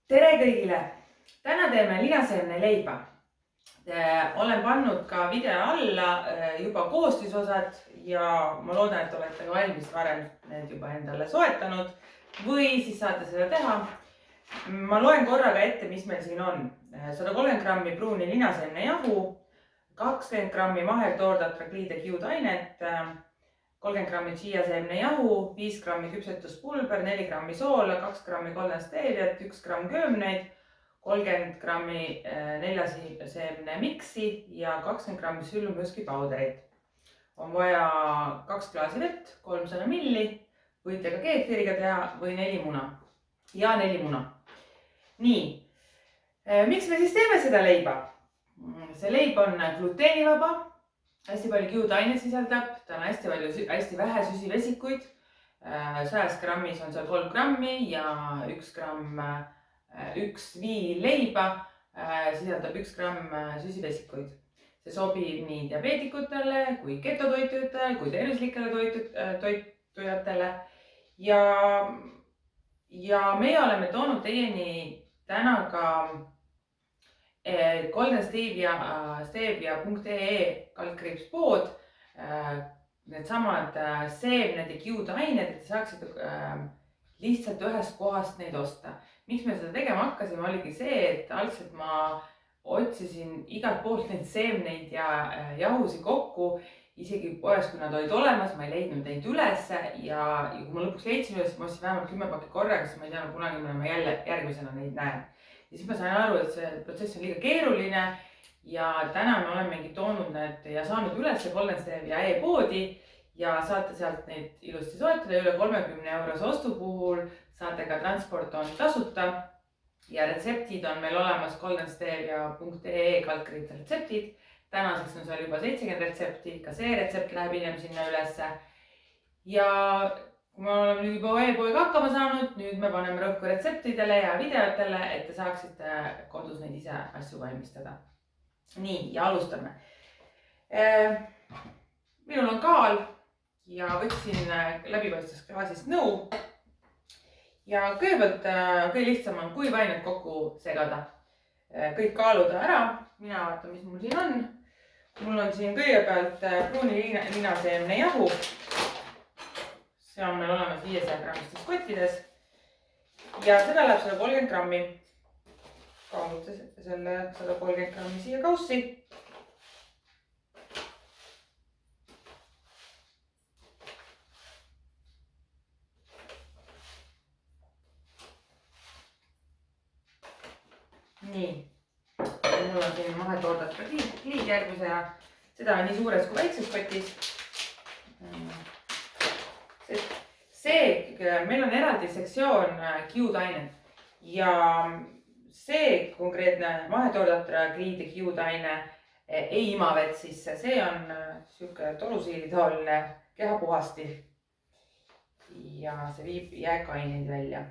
Tere kõigile! Täna teeme linaseemne leiba. Olen pannud ka video alla juba koostisosad ja ma loodan, et olete valmis varem need juba endale soetanud või siis saate seda teha. Ma loen korraga ette, mis meil siin on. 130 grammi pruuni linaseemne jahu, 20 grammi maheltoordatra gliide kiudainet, 30 grammi chiaseemne jahu, 5 grammi küpsetuspulber, 4 grammi soola, 2 grammi golden steviat, 1 gramm köömneid, 30 grammi neljaseemne miksi ja 20 grammi sülmjuski powderit. On vaja 2 klaasi vett, 300 milli, võite ka keefiriga teha või 4 muna. Ja 4 muna. Nii, miks me siis teeme seda leiba? See leib on gluteenivaba, hästi palju kiudainet sisaldab, ta on hästi vähe süsivesikuid. 100 grammis on seal 3 grammi ja 1 gramm, 1 vii leiba sisaldab 1 gramm süsivesikuid. See sobib nii diabeetikutele kui ketotoitujatele kui tervislikele toitujatele. Ja meie oleme toonud teieni täna ka goldenstevia.ee/pood needsamad seemned ja kiudained, et te saaksite lihtsalt ühest kohast neid osta. Miks me seda tegema hakkasime, oligi see, et algselt ma otsisin igalt poolt neid seemneid ja jahusi kokku, isegi poes, kui nad olid olemas, ma ei leidnud neid üles ja kui ma lõpuks leidsin üles, ma ostsin vähemalt 10 pakki korraga, sest ma ei teadnud kunagi, millal ma jälle järgmisena neid näen. Ja siis ma sain aru, et see protsess on liiga keeruline ja täna me olemegi toonud need ja saanud üles goldenstevia.ee poodi ja saate sealt neid ilusti soetada. Üle 30 eurose ostu puhul saate ka transport on tasuta ja retseptid on meil olemas goldenstevia.ee/retseptid. Tänaseks on seal juba 70 retsepti, ka see retsept läheb hiljem sinna ülesse. Ja kui me oleme nüüd juba e-poega hakkama saanud, nüüd me paneme rõhku retseptidele ja videotele, et te saaksite kodus neid ise asju valmistada. Nii, ja alustame. Minul on kaal ja võtsin läbipaistvast klaasist nõu. Ja kõigepealt kõige lihtsam on kuivainet kokku segada. Kõik kaaluda ära. Mina vaatan, mis mul siin on. Mul on siin kõigepealt pruuni linaseemne jahu. See on meil olemas 500 grammistes kottides. Ja seda läheb 130 grammi. Kaalute selle 130 grammi siia kaussi. Nii. Mul on siin mahetoodetud gliidjärgmise ja seda on nii suures kui väikses kotis. Meil on eraldi sektsioon kiudainet ja see konkreetne mahetoodatra gliide kiudaine ei ima vett sisse. See on siuke tolusiilitaoline kehapuhasti ja see viib jääkaineid välja.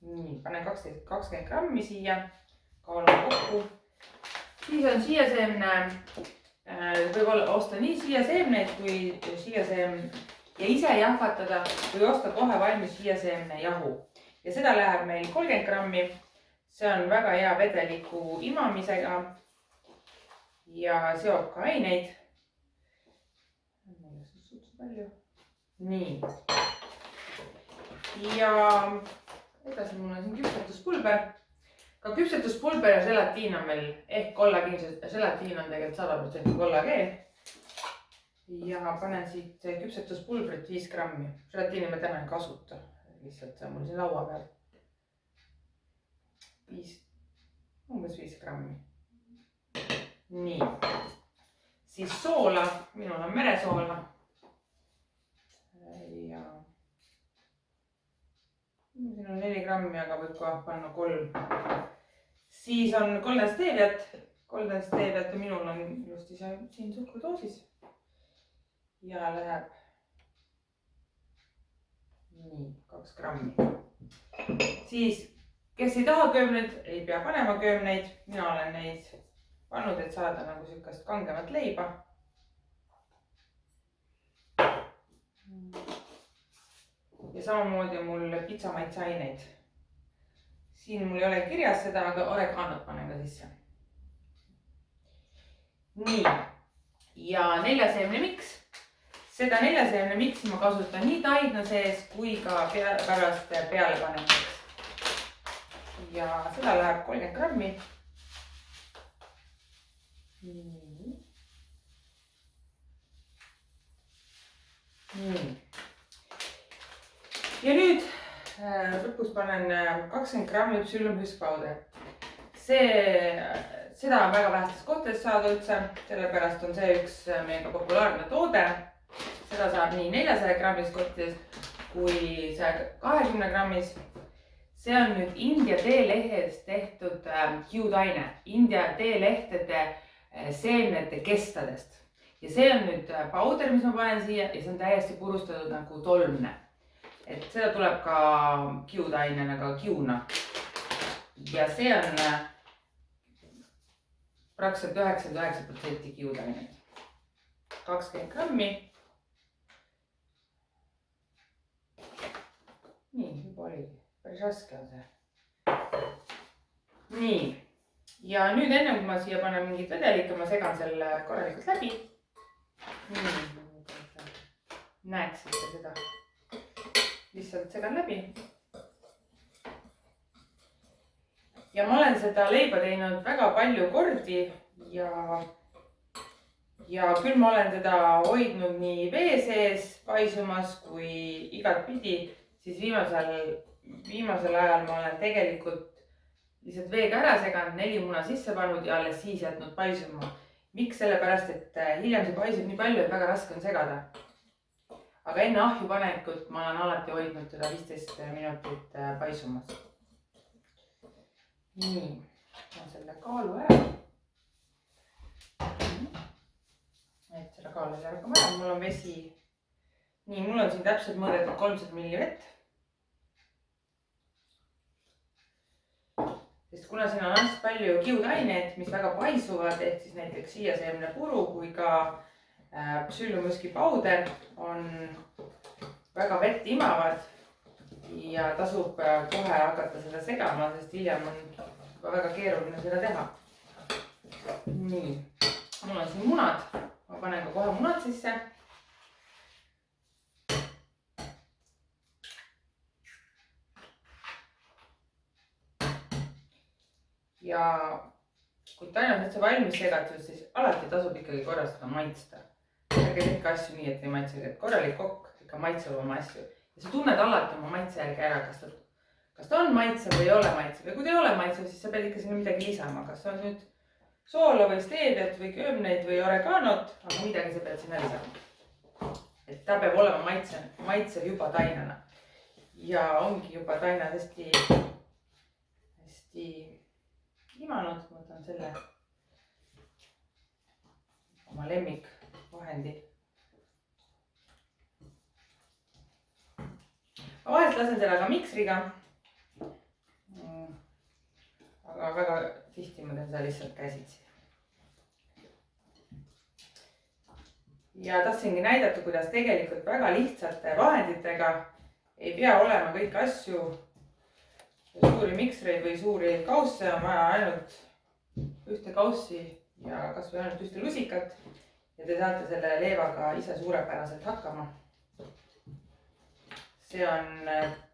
Nii, panen 20 grammi siia, kaalun kokku. Siis on siiaseemne, võib osta nii siiaseemneid kui siiaseemne ja ise jahvatada või osta kohe valmis siiaseemne jahu. Ja seda läheb meil 30 grammi. See on väga hea vedeliku imamisega ja seob ka aineid. Nii. Ja edasi mul on siin küpsetuspulber. Ka küpsetuspulber ja želatiin on meil ehk kollageen. Želatiin on tegelikult 100% kollageen. Ja panen siit küpsetuspulbrit 5 grammi. Želatiini ma täna ei kasuta. Lihtsalt see on mul siin laua peal. Umbes 5 grammi. Nii. Siis soola. Minul on meresoola. Ja siin on 4 grammi, aga võib ka panna 3. Siis on golden steviat. Golden steviat ja minul on just siin suhkrudoosis. Ja läheb nii 2 grammi. Siis, kes ei taha köömneid, ei pea panema köömneid. Mina olen neid pannud, et saada nagu sükast kangemat leiba. ja samamoodi on mul pitsa maitseaineid. Siin mul ei ole kirjas seda, aga oreganot panen ka sisse. Nii, ja 4 seemne miks. Seda 4 seemne miksi ma kasutan nii taigna sees kui ka pärast pealepanemiseks. Ja seda läheb 30 grammi. Nii. Ja nüüd lõpus panen 20 grammi psüllumüskpauder. Seda on väga vähestes kohtades saada üldse, sellepärast on see üks meiega populaarne toode. Seda saab nii 400 grammis kohtades kui 120 grammis. See on nüüd India teelehtedest tehtud kiudaine, India teelehtede seemnete kestadest. Ja see on nüüd pauder, mis ma panen siia ja see on täiesti purustatud nagu tolmne. Et seda tuleb ka kiudainena, ka kiuna. Ja see on praktiliselt 99% kiudainet. 20 grammi. Nii, juba oli. Päris raske on see. Nii. Ja nüüd enne, kui ma siia panen mingit vedelikke, ma segan selle korralikult läbi. Näeksite seda. Lihtsalt segan läbi. Ja ma olen seda leiba teinud väga palju kordi ja küll ma olen teda hoidnud nii vee sees paisumas kui igat pidi, siis viimasel ajal ma olen tegelikult lihtsalt veega ära seganud, 4 muna sisse pannud ja alles siis jätnud paisuma. Miks? Sellepärast, et hiljem see paisub nii palju, et väga raske on segada. Aga enne ahju panekut ma olen alati hoidnud teda 15 minutit paisumas. Nii, ma selle kaalu ära. Et selle kaalu ei hakkama ära, mul on vesi. Nii, mul on siin täpselt mõõdetud 300 ml vett. Sest kuna siin on hästi palju kiudaineid, mis väga paisuvad, ehk siis näiteks siiaseemne puru kui ka psüllumüskipauder on väga vett imavad ja tasub kohe hakata seda segama, sest hiljem on väga keeruline seda teha. Nii, mul on siin munad, ma panen ka kohe munad sisse. Ja kui tainad üldse valmis segatud, siis alati tasub ikkagi korra seda maitsta. Ärge tehke asju nii, et ei maitse, et korralik kokk ikka maitseb oma asju. Ja sa tunned alati oma maitse järgi ära, kas ta on maitsev või ei ole maitsev. Ja kui ta ei ole maitsev, siis sa pead ikka sinna midagi lisama. Kas on nüüd soola või steeviat või köömneid või oreganot, aga midagi sa pead sinna lisama. Et ta peab olema maitsev juba tainana. Ja ongi juba tainad hästi imanud, ma võtan selle oma lemmikvahendi. Ma vahest lasen selle ka miksriga. Aga väga tihti ma teen seda lihtsalt käsitsi. Ja tahtsingi näidata, kuidas tegelikult väga lihtsate vahenditega ei pea olema kõiki asju suuri miksreid või suuri kausse, on vaja ainult ühte kaussi ja kas või ainult ühte lusikat ja te saate selle leivaga ise suurepäraselt hakkama. See on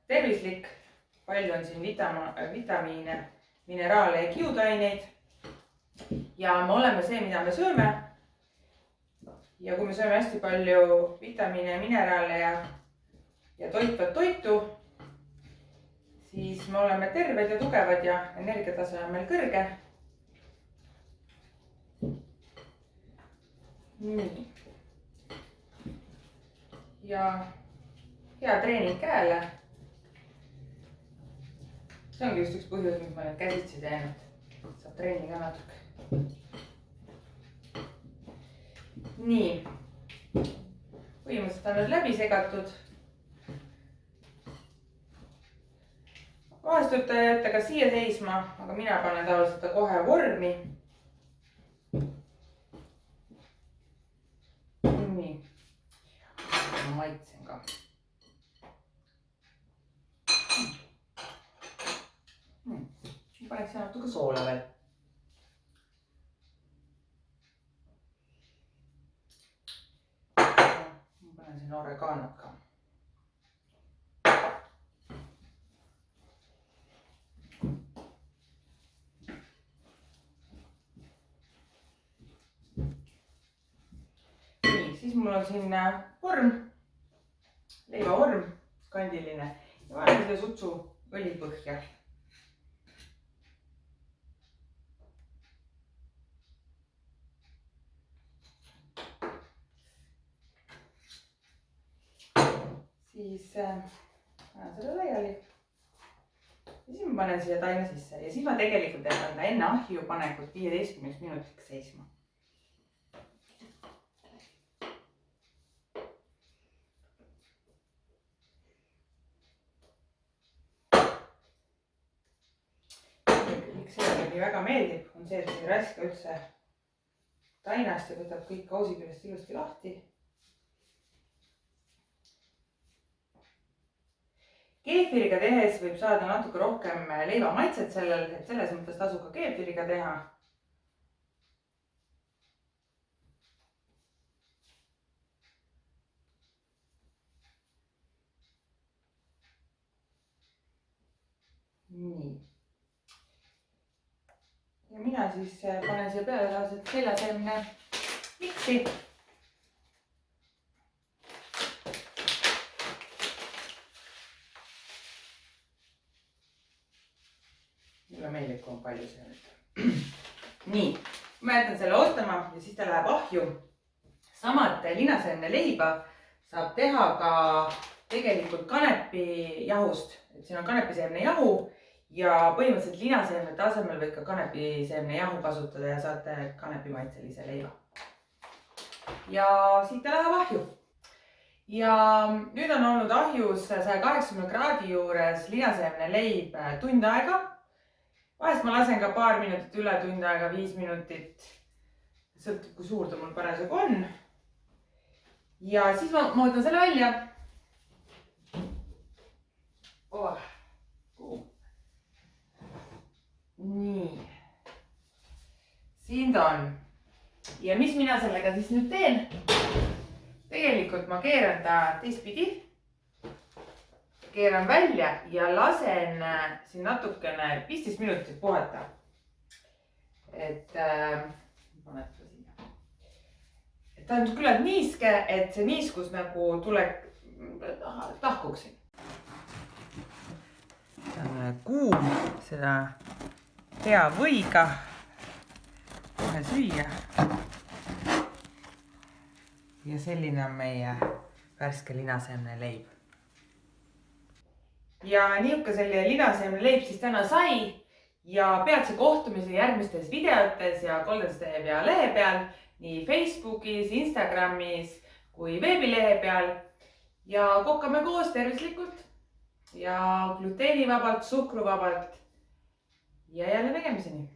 tervislik, palju on siin vitamiine, mineraale ja kiudaineid ja me oleme see, mida me sööme. Ja kui me sööme hästi palju vitamiine ja mineraale ja toitvat toitu, siis me oleme terved ja tugevad ja energiatase on meil kõrge. Nii. Ja hea treening käele. See ongi just üks põhjus, mis ma nüüd käsitsi teen, et saab treeni ka natuke. Nii. Põhimõtteliselt on nüüd läbi segatud. Vahest võib ta jätta ka siia seisma, aga mina panen tavaliselt ta kohe vormi. Nii. Ma maitsen ka. paneks siia natuke soola veel. Ma panen siin oreganot ka. Nii, siis mul on siin vorm, leivavorm, kandiline ja panen selle sutsu õli põhja. Siis panen selle laiali ja siis ma panen siia taina sisse ja siis ma tegelikult jätan ta enne ahju panekut 15 minutiks seisma. Miks see nii väga meeldib, on see, et ei raska üldse tainast ja võtab kõik kausi küljest ilusti lahti. Keefiriga tehes võib saada natuke rohkem leiva maitset sellel, et selles mõttes tasub ka keefiriga teha. Nii. Ja mina siis panen siia peale sellised seljaseemne miksi. Mulle meeldib, kui on palju see. Nii, ma jätan selle ootama ja siis ta läheb ahju. Samad linaseemne leiba saab teha ka tegelikult kanepijahust. Et siin on kanepiseemne jahu ja põhimõtteliselt linaseemnete asemel võid ka kanepiseemne jahu kasutada ja saate kanepimaitselise leiva. Ja siit ta läheb ahju. Ja nüüd on olnud ahjus 180 kraadi juures linaseemne leib tund aega. Vahest ma lasen ka paar minutit üle, tund aega, 5 minutit. Sõltub, kui suur ta mul parasjagu on. Ja siis ma võtan selle välja. Nii. Siin ta on. Ja mis mina sellega siis nüüd teen? Tegelikult ma keeran ta teistpidi. Keeran välja ja lasen siin natukene 15 minutit puhata. Et ta on küllalt niiske, et see niiskus nagu tahkuks. Kuum seda hea võiga kohe süüa. Ja selline on meie värske linaseemne leib. Ja niuke selline linaseemne leib siis täna sai ja peatse kohtumise järgmistes videotes ja Goldenstevia lehe peal nii Facebookis, Instagramis kui veebilehe peal ja kokkame koos tervislikult ja gluteenivabalt, suhkruvabalt ja jälle nägemiseni.